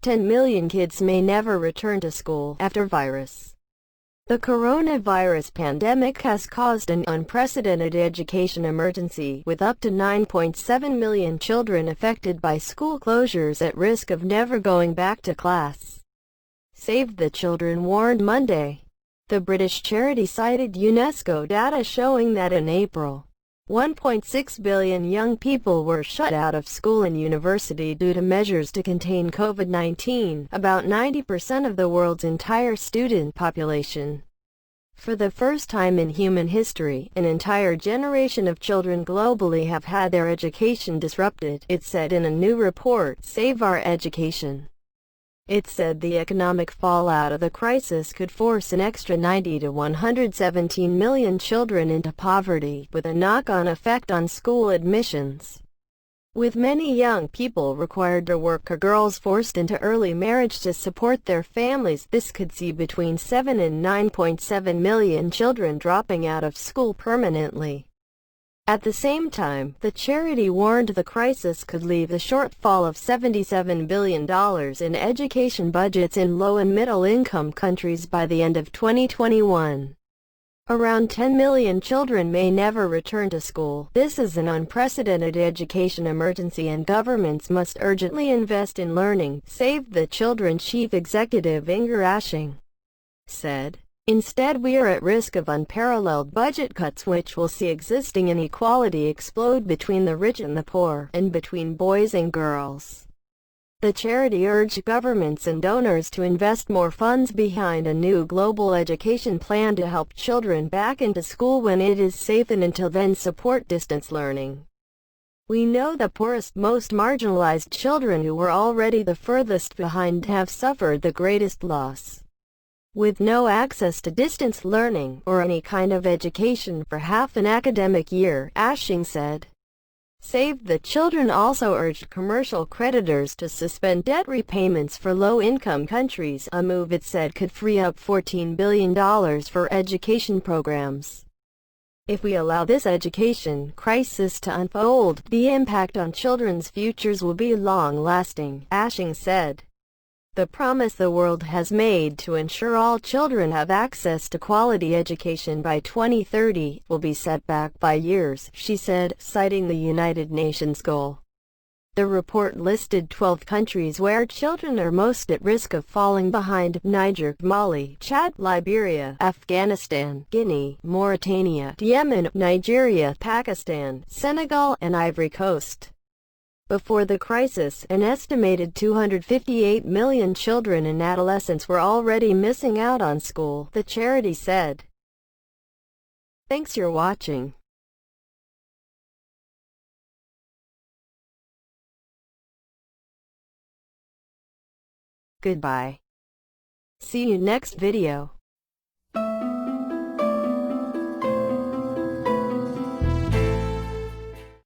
10 million kids may never return to school after virus. The coronavirus pandemic has caused an unprecedented education emergency, with up to 9.7 million children affected by school closures at risk of never going back to class. Save the Children warned Monday. The British charity cited UNESCO data showing that in April, 1.6 billion young people were shut out of school and university due to measures to contain COVID-19, about 90% of the world's entire student population. For the first time in human history, an entire generation of children globally have had their education disrupted, it said in a new report, Save Our Education. It said the economic fallout of the crisis could force an extra 90 to 117 million children into poverty, with a knock-on effect on school admissions. With many young people required to work or girls forced into early marriage to support their families, this could see between 7 and 9.7 million children dropping out of school permanently. At the same time, the charity warned the crisis could leave a shortfall of $77 billion in education budgets in low- and middle-income countries by the end of 2021. Around 10 million children may never return to school. This is an unprecedented education emergency and governments must urgently invest in learning, Save the Children Chief Executive Inger Ashing said. Instead, we are at risk of unparalleled budget cuts which will see existing inequality explode between the rich and the poor, and between boys and girls. The charity urged governments and donors to invest more funds behind a new global education plan to help children back into school when it is safe, and until then support distance learning. We know the poorest, most marginalized children who were already the furthest behind have suffered the greatest loss. With no access to distance learning or any kind of education for half an academic year, Ashing said. Save the Children also urged commercial creditors to suspend debt repayments for low-income countries, a move it said could free up $14 billion for education programs. If we allow this education crisis to unfold, the impact on children's futures will be long-lasting, Ashing said. The promise the world has made to ensure all children have access to quality education by 2030 will be set back by years, she said, citing the United Nations goal. The report listed 12 countries where children are most at risk of falling behind: Niger, Mali, Chad, Liberia, Afghanistan, Guinea, Mauritania, Yemen, Nigeria, Pakistan, Senegal, and Ivory Coast. Before the crisis, an estimated 258 million children and adolescents were already missing out on school, the charity said. Thanks for watching. Goodbye. See you next video.